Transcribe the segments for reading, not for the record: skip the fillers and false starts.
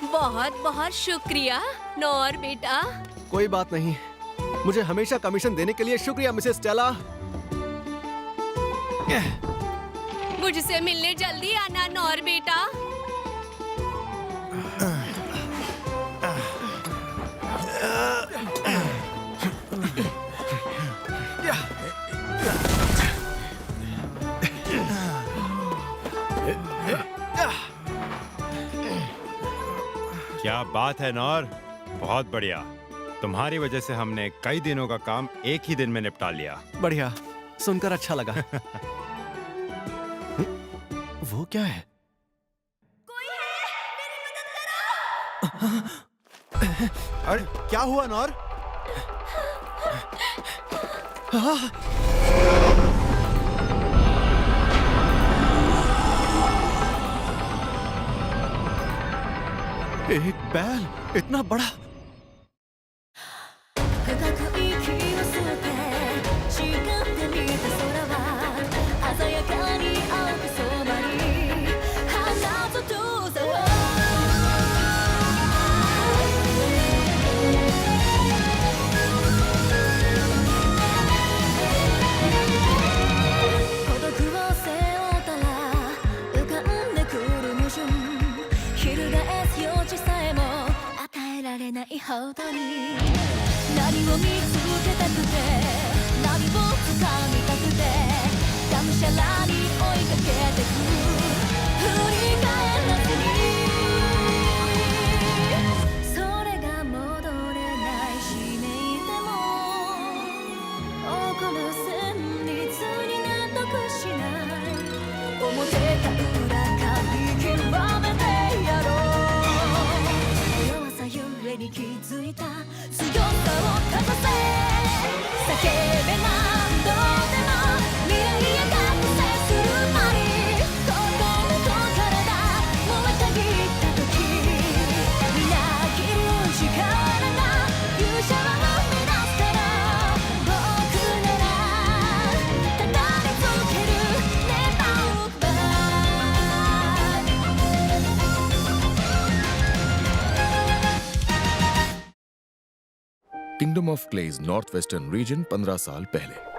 बहुत बहुत शुक्रिया नौर बेटा। कोई बात नहीं, मुझे हमेशा कमीशन देने के लिए शुक्रिया मिसेस स्टेला। मुझसे मिलने जल्दी आना नौर बेटा। क्या बात है नौर, बहुत बढ़िया। तुम्हारी वजह से हमने कई दिनों का काम एक ही दिन में निपटा लिया। बढ़िया, सुनकर अच्छा लगा। वो क्या है? कोई है, मेरी मदद करो। अरे क्या हुआ नौर? एक बैल इतना बड़ा। Kingdom of clays north western region 15 साल पहले।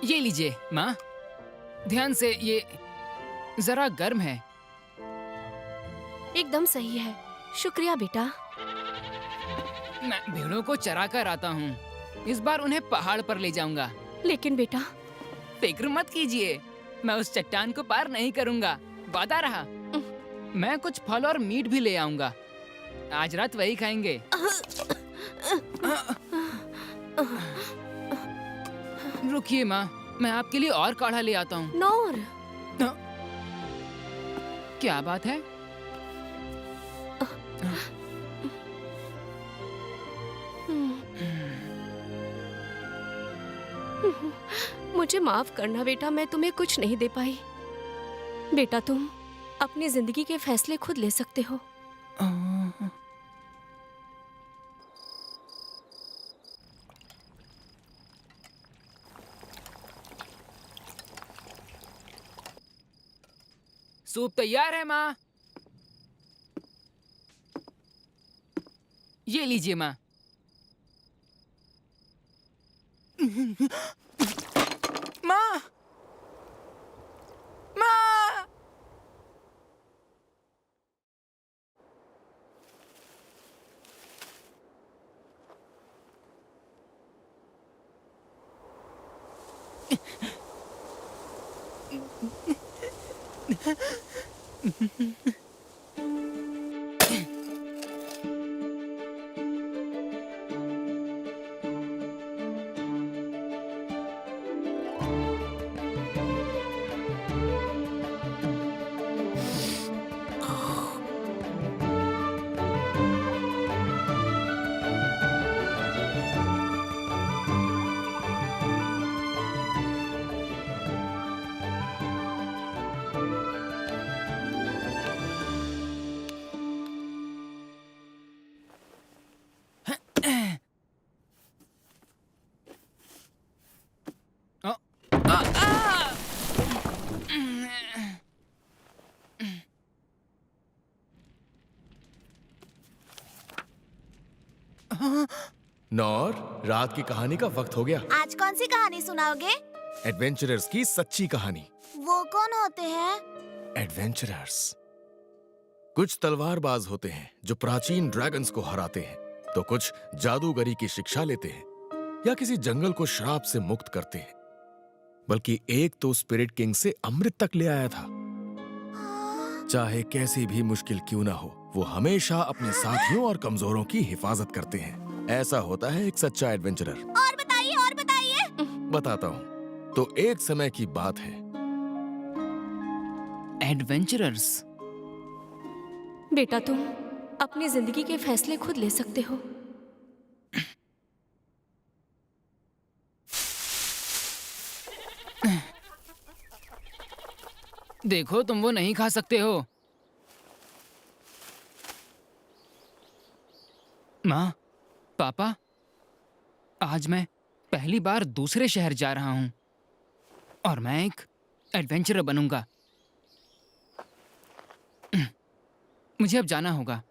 ये लीजिए माँ, ध्यान से, ये जरा गर्म है। एकदम सही है, शुक्रिया बेटा। मैं भेड़ों को चरा कर आता हूँ, इस बार उन्हें पहाड़ पर ले जाऊंगा। लेकिन बेटा, फिक्र मत कीजिए, मैं उस चट्टान को पार नहीं करूंगा, वादा रहा। मैं कुछ फल और मीट भी ले आऊंगा, आज रात वही खाएंगे। रुकिए माँ, मैं आपके लिए और काढ़ा ले आता हूँ। नौर, क्या बात है? मुझे माफ करना बेटा, मैं तुम्हें कुछ नहीं दे पाई। बेटा, तुम अपनी जिंदगी के फैसले खुद ले सकते हो। सूप तैयार है माँ। ये लीजिए माँ। माँ, माँ। नौर, रात की कहानी का वक्त हो गया। आज कौन सी कहानी सुनाओगे? एडवेंचरर्स की सच्ची कहानी। वो कौन होते हैं? एडवेंचरर्स कुछ तलवारबाज होते हैं जो प्राचीन ड्रैगन्स को हराते हैं, तो कुछ जादूगरी की शिक्षा लेते हैं या किसी जंगल को श्राप से मुक्त करते हैं। बल्कि एक तो स्पिरिट किंग से अमृत तक ले आया था। चाहे कैसी भी मुश्किल क्यों ना हो, वो हमेशा अपने साथियों और कमजोरों की हिफाजत करते हैं। ऐसा होता है एक सच्चा एडवेंचरर। और बताइए, और बताइए। बताता हूँ। तो एक समय की बात है। एडवेंचरर्स। बेटा तुम अपनी जिंदगी के फैसले खुद ले सकते हो। देखो, तुम वो नहीं खा सकते हो। माँ, पापा, आज मैं पहली बार दूसरे शहर जा रहा हूँ और मैं एक एडवेंचरर बनूंगा। मुझे अब जाना होगा।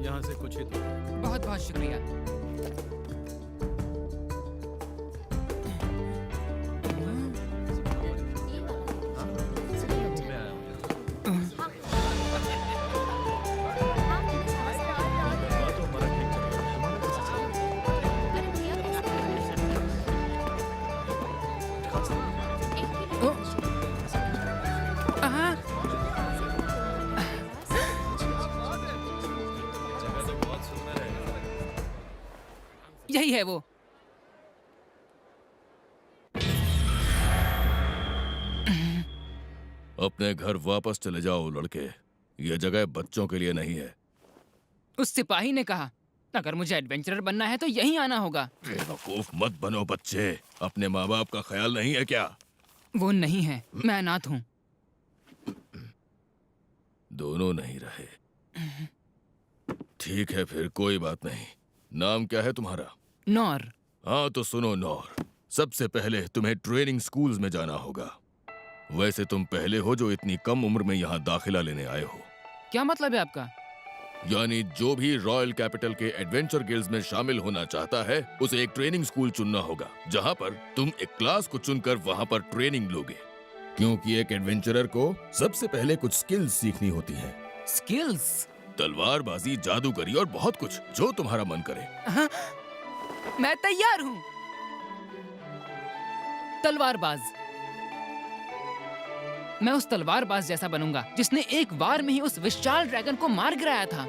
यहाँ से कुछ ही दूर है। बहुत बहुत शुक्रिया। यही है वो। अपने घर वापस चले जाओ लड़के, यह जगह बच्चों के लिए नहीं है। उस सिपाही ने कहा, अगर मुझे एडवेंचरर बनना है तो यहीं आना होगा। बेवकूफ मत बनो बच्चे, अपने माँ बाप का ख्याल नहीं है क्या? वो नहीं है, मैं अनाथ हूँ। दोनों नहीं रहे। ठीक है फिर, कोई बात नहीं। नाम क्या है तुम्हारा? नौर। हाँ तो सुनो नौर, सबसे पहले तुम्हें ट्रेनिंग स्कूल्स में जाना होगा। वैसे तुम पहले हो जो इतनी कम उम्र में यहाँ दाखिला लेने आए हो। क्या मतलब है आपका? यानी जो भी रॉयल कैपिटल के एडवेंचर गिल्ड्स में शामिल होना चाहता है, उसे एक ट्रेनिंग स्कूल चुनना होगा, जहाँ पर तुम एक क्लास को चुनकर वहाँ पर ट्रेनिंग लोगे। क्योंकि एक एडवेंचरर को सबसे पहले कुछ स्किल्स सीखनी होती हैं। स्किल्स? तलवारबाजी, जादूगरी और बहुत कुछ, जो तुम्हारा मन करे। हाँ, मैं तैयार हूँ। तलवारबाज। मैं उस तलवारबाज जैसा बनूंगा जिसने एक बार में ही उस विशाल ड्रैगन को मार गिराया था।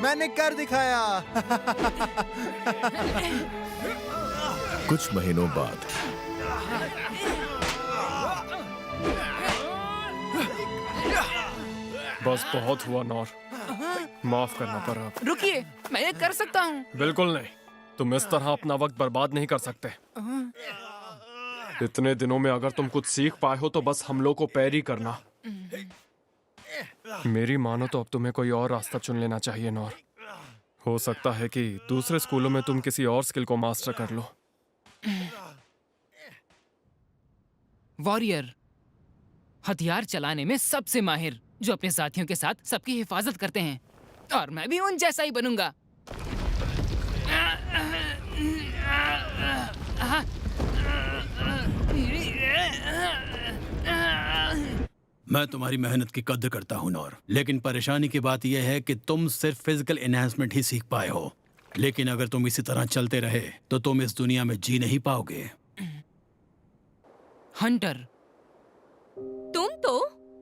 मैंने कर दिखाया। कुछ महीनों बाद बस बहुत हुआ नौर, माफ करना पड़ा। रुकिए, मैं ये कर सकता हूँ। बिल्कुल नहीं, तुम इस तरह अपना वक्त बर्बाद नहीं कर सकते। इतने दिनों में अगर तुम कुछ सीख पाए हो तो बस हमलों को पैर ही करना। मेरी मानो तो अब तुम्हें कोई और रास्ता चुन लेना चाहिए नौर। हो सकता है कि दूसरे स्कूलों में तुम किसी और स्किल को मास्टर कर लो। वॉरियर, हथियार चलाने में सबसे माहिर, जो अपने साथियों के साथ सबकी हिफाजत करते हैं। और मैं भी उन जैसा ही बनूंगा। मैं तुम्हारी मेहनत की कद्र करता हूँ नौर, लेकिन परेशानी की बात यह है कि तुम सिर्फ फिजिकल एनहांसमेंट ही सीख पाए हो। लेकिन अगर तुम इसी तरह चलते रहे तो तुम इस दुनिया में जी नहीं पाओगे। हंटर, तुम तो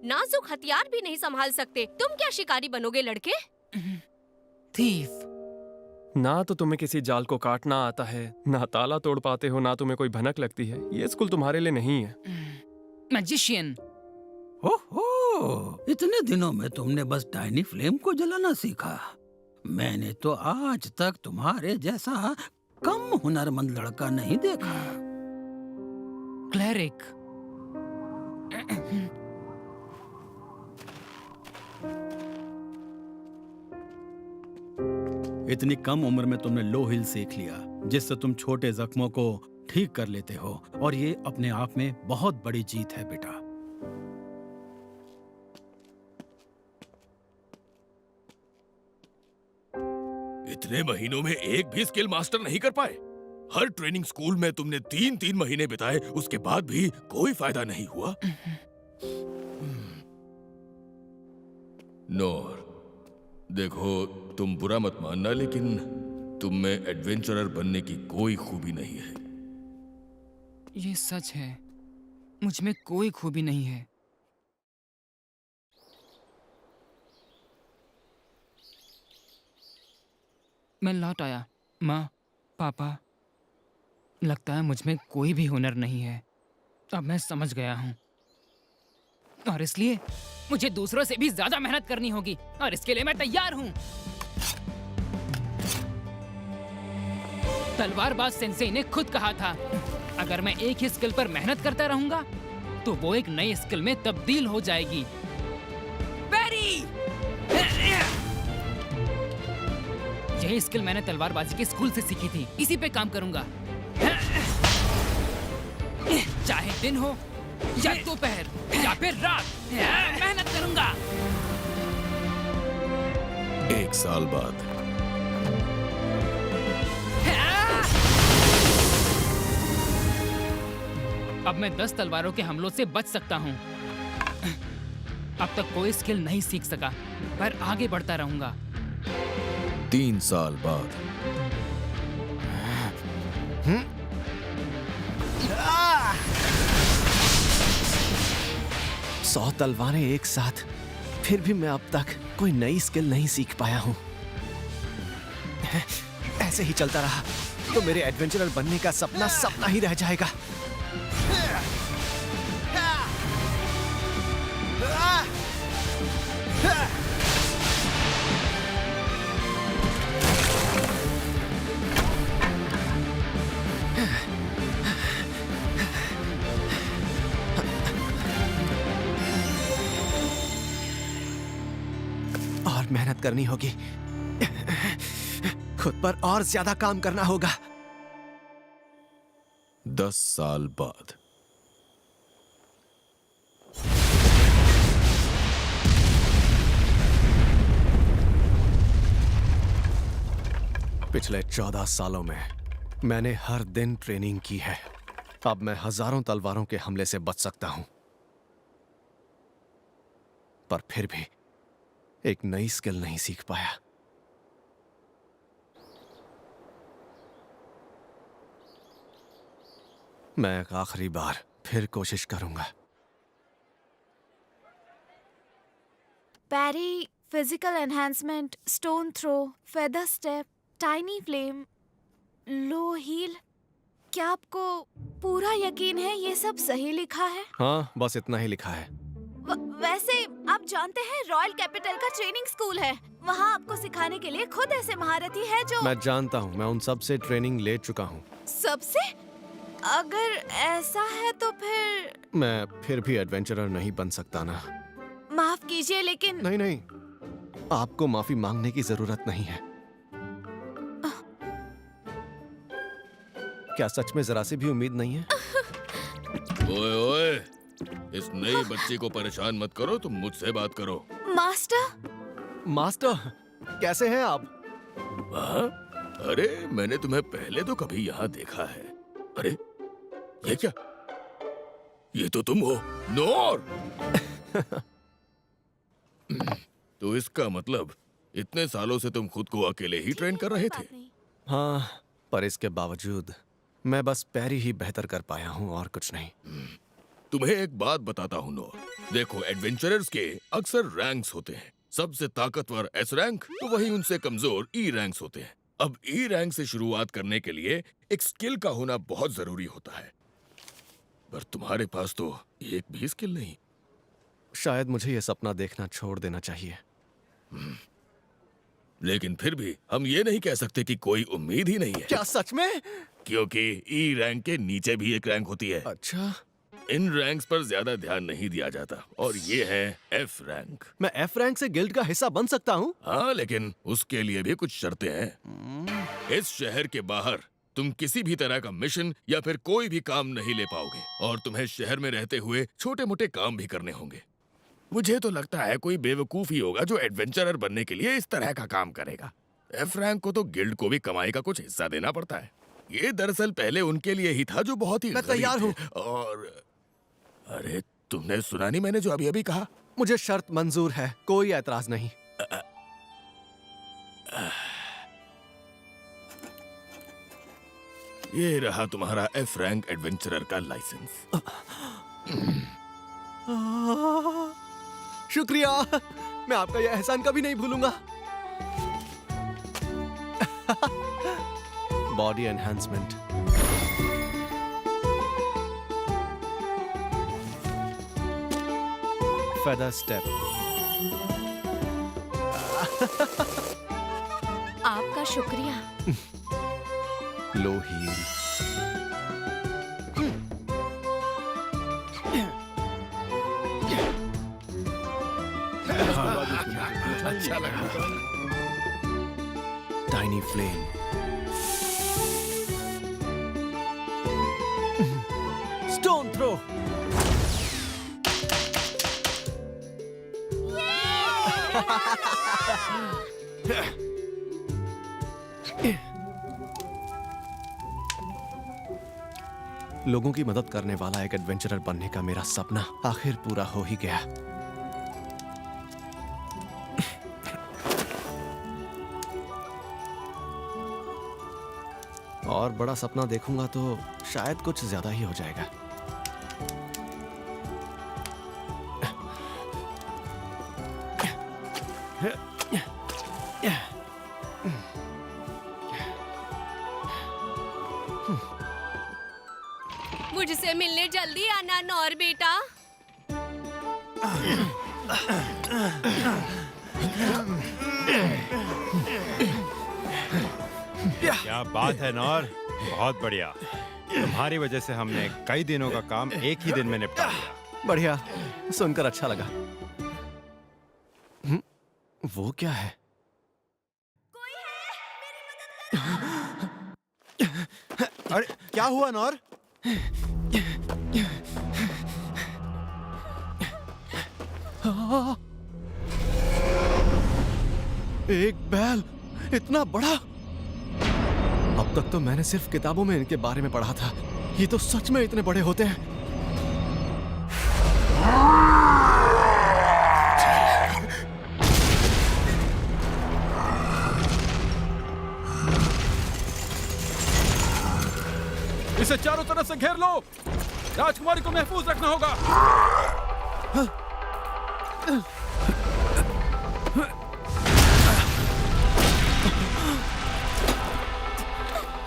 नाजुक हथियार भी नहीं संभाल सकते, तुम क्या शिकारी बनोगे लड़के? थीफ। ना तो तुम्हें किसी जाल को काटना आता है, ना ताला तोड़ पाते हो, ना तुम्हें कोई भनक लगती है। ये स्कूल तुम्हारे लिए नहीं है। मैजिशियन। ओहो, इतने दिनों में तुमने बस टाइनी फ्लेम को जलाना सीखा। मैंने तो आज तक तुम्हारे जैसा कम हुनरमंद लड़का नहीं देखा। क्लेरिक। इतनी कम उम्र में तुमने लो हिल सीख लिया, जिससे तुम छोटे जख्मों को ठीक कर लेते हो, और ये अपने आप में बहुत बड़ी जीत है बेटा। इतने महीनों में एक भी स्किल मास्टर नहीं कर पाए। हर ट्रेनिंग स्कूल में तुमने 3-3 महीने बिताए, उसके बाद भी कोई फायदा नहीं हुआ। नोर, देखो, तुम बुरा मत मानना, लेकिन तुम में एडवेंचरर बनने की कोई खूबी नहीं है। ये सच है, मुझ में कोई खूबी नहीं है। मैं लौट आया। माँ, पापा, लगता है मुझ में कोई भी हुनर नहीं है। अब मैं समझ गया हूँ, और इसलिए मुझे दूसरों से भी ज्यादा मेहनत करनी होगी, और इसके लिए मैं तैयार हूँ। तलवारबाज सेंसेई ने खुद कहा था, अगर मैं एक ही स्किल पर मेहनत करता रहूंगा तो वो एक नई स्किल में तब्दील हो जाएगी। पैरी! यही स्किल मैंने तलवारबाजी के स्कूल से सीखी थी, इसी पे काम करूंगा। चाहे दिन हो या दोपहर या फिर रात, मेहनत करूंगा। 1 साल बाद अब मैं 10 तलवारों के हमलों से बच सकता हूँ। अब तक कोई स्किल नहीं सीख सका, पर आगे बढ़ता रहूंगा। 3 साल बाद 100 तलवारें एक साथ, फिर भी मैं अब तक कोई नई स्किल नहीं सीख पाया हूँ। ऐसे ही चलता रहा तो मेरे एडवेंचरर बनने का सपना सपना ही रह जाएगा। और मेहनत करनी होगी, खुद पर और ज्यादा काम करना होगा। 10 साल बाद पिछले 14 सालों में मैंने हर दिन ट्रेनिंग की है। अब मैं हजारों तलवारों के हमले से बच सकता हूं, पर फिर भी एक नई स्किल नहीं सीख पाया। मैं एक आखिरी बार फिर कोशिश करूंगा। Parry, physical enhancement, stone throw, feather step, tiny flame, low heal. क्या आपको पूरा यकीन है ये सब सही लिखा है? हाँ, बस इतना ही लिखा है। वैसे आप जानते हैं रॉयल कैपिटल का ट्रेनिंग स्कूल है, वहाँ आपको सिखाने के लिए खुद ऐसे महारथी है जो। मैं जानता हूँ, मैं उन सब से ट्रेनिंग ले चुका हूँ। सबसे? अगर ऐसा है तो फिर मैं फिर भी एडवेंचरर नहीं बन सकता ना। माफ कीजिए, लेकिन नहीं नहीं, आपको माफी मांगने की जरूरत नहीं है। क्या सच में जरा सी भी उम्मीद नहीं है? ओए ओए, इस नई बच्ची को परेशान मत करो, तुम मुझसे बात करो। मास्टर। मास्टर, कैसे हैं आप? हाँ? अरे, मैंने तुम्हें पहले तो कभी यहाँ देखा है। अरे, ये क्या? ये तो तुम हो, नोर। तो इसका मतलब इतने सालों से तुम खुद को अकेले ही ट्रेन कर रहे थे? हाँ, पर इसके बावजूद मैं बस पैरी ही बेहतर कर पाया हूँ और कुछ नहीं। तुम्हें एक बात बताता हूँ नोर। देखो, एडवेंचरर्स के अक्सर रैंक्स होते हैं। सबसे ताकतवर एस रैंक, तो वही उनसे कमजोर ई रैंक्स होते हैं। अब ई रैंक से शुरुआत करने के लिए एक स्किल का होना बहुत जरूरी होता है, पर तुम्हारे पास तो एक भी स्किल नहीं। शायद मुझे यह सपना देखना छोड़ देना चाहिए। लेकिन फिर भी हम ये नहीं कह सकते कि कोई उम्मीद ही नहीं है। क्या सच में? क्योंकि ई रैंक के नीचे भी एक रैंक होती है। अच्छा, इन रैंक्स पर ज्यादा ध्यान नहीं दिया जाता, और ये है एफ रैंक। मैं एफ रैंक से गिल्ड का हिस्सा बन सकता हूँ? हाँ, लेकिन उसके लिए भी कुछ शर्तें हैं। इस शहर के बाहर तुम किसी भी तरह का मिशन या फिर कोई भी काम नहीं ले पाओगे, और तुम्हें शहर में रहते हुए छोटे मोटे काम भी करने होंगे। मुझे तो लगता है कोई बेवकूफ ही होगा जो एडवेंचरर बनने के लिए इस तरह का काम करेगा। एफ रैंक को तो गिल्ड को भी कमाई का कुछ हिस्सा देना पड़ता है। ये दरअसल पहले उनके लिए ही था जो बहुत ही मैं तैयार गरीब थे। और अरे, तुमने सुना नहीं मैंने जो अभी अभी कहा? मुझे शर्त मंजूर है, कोई ऐतराज नहीं। ये रहा तुम्हारा एफ रैंक एडवेंचरर का लाइसेंस। शुक्रिया, मैं आपका यह एहसान कभी नहीं भूलूंगा। Body enhancement. Feather step. आपका शुक्रिया। Low heal. अच्छा लगा। Tiny flame. Stone throw. लोगों की मदद करने वाला एक एडवेंचरर बनने का मेरा सपना आखिर पूरा हो ही गया। और बड़ा सपना देखूंगा तो शायद कुछ ज्यादा ही हो जाएगा। मुझसे मिलने जल्दी आना नौर बेटा। क्या बात है नौर, बहुत बढ़िया। तुम्हारी वजह से हमने कई दिनों का काम एक ही दिन में निपटा लिया। बढ़िया, सुनकर अच्छा लगा। वो क्या है? अरे क्या हुआ नौर? एक बैल इतना बड़ा! अब तक तो मैंने सिर्फ किताबों में इनके बारे में पढ़ा था। ये तो सच में इतने बड़े होते हैं। इसे चारों तरफ से घेर लो। राजकुमारी को महफूज रखना होगा।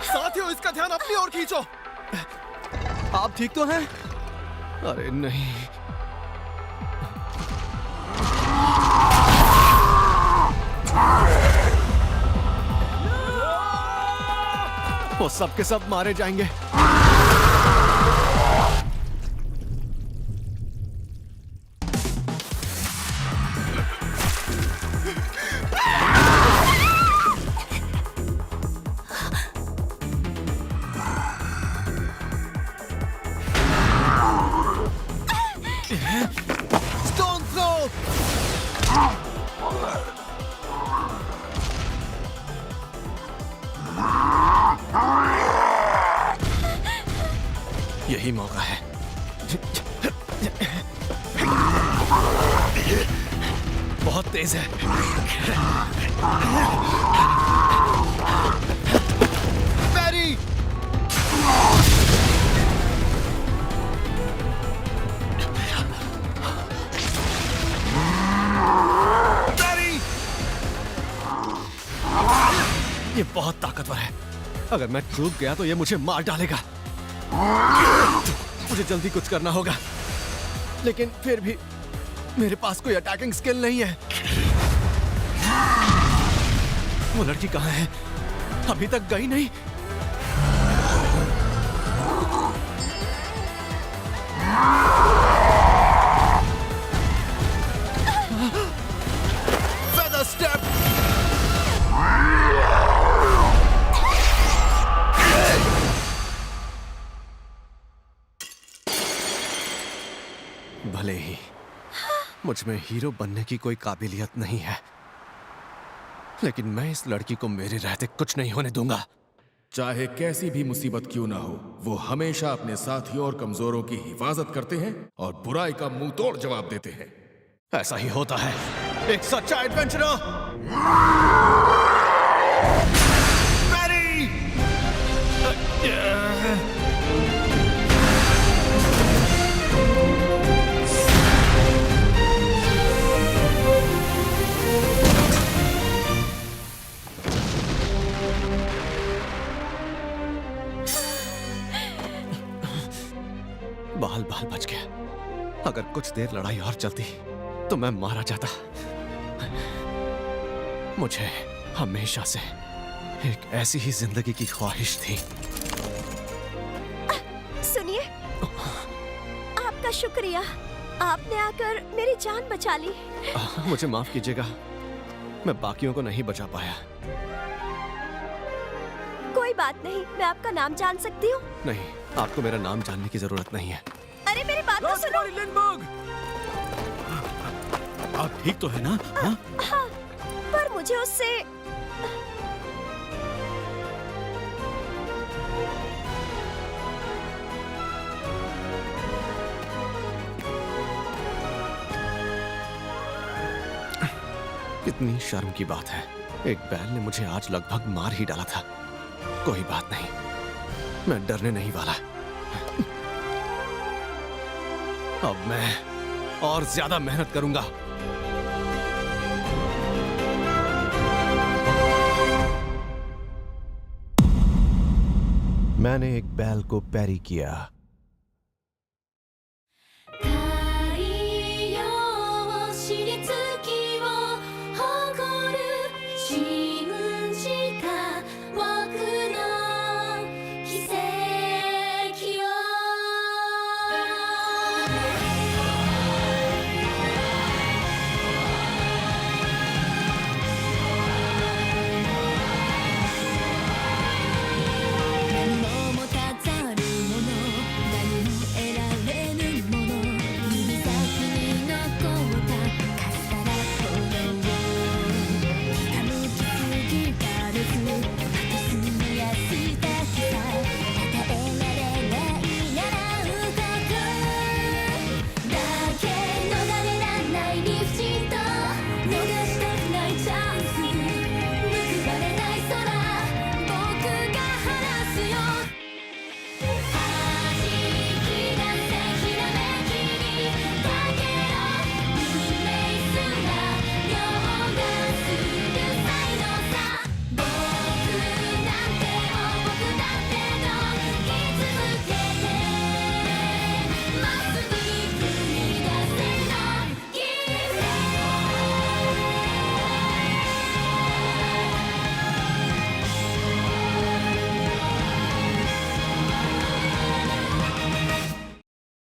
साथियों, इसका ध्यान अपनी ओर खींचो। आप ठीक तो हैं? अरे नहीं। वो सब के सब मारे जाएंगे। Stone throw. यही मौका है। बहुत तेज है। बैरी! बैरी! ये बहुत ताकतवर है। अगर मैं चूक गया तो ये मुझे मार डालेगा। मुझे जल्दी कुछ करना होगा, लेकिन फिर भी मेरे पास कोई अटैकिंग स्किल नहीं है। वो लड़की कहाँ है? अभी तक गई नहीं। Feather step! भले ही मुझ में हीरो बनने की कोई काबिलियत नहीं है, लेकिन मैं इस लड़की को मेरे रहते कुछ नहीं होने दूंगा। चाहे कैसी भी मुसीबत क्यों ना हो, वो हमेशा अपने साथियों और कमजोरों की हिफाजत करते हैं और बुराई का मुंह तोड़ जवाब देते हैं। ऐसा ही होता है एक सच्चा एडवेंचरर। बैरी! बाल बाल बच गया। अगर कुछ देर लड़ाई और चलती तो मैं मारा जाता। मुझे हमेशा से एक ऐसी ही जिंदगी की ख्वाहिश थी। सुनिए, आपका शुक्रिया। आपने आकर मेरी जान बचा ली। मुझे माफ कीजिएगा, मैं बाकियों को नहीं बचा पाया। कोई बात नहीं, मैं आपका नाम जान सकती हूँ? नहीं, आपको मेरा नाम जानने की जरूरत नहीं है। अरे मेरी बात तो सुनो। आप ठीक तो है ना? हाँ? हाँ, पर मुझे उससे कितनी शर्म की बात है। एक बैल ने मुझे आज लगभग मार ही डाला था। कोई बात नहीं, मैं डरने नहीं वाला। अब मैं और ज्यादा मेहनत करूंगा। मैंने एक बैल को पैरी किया।逃れ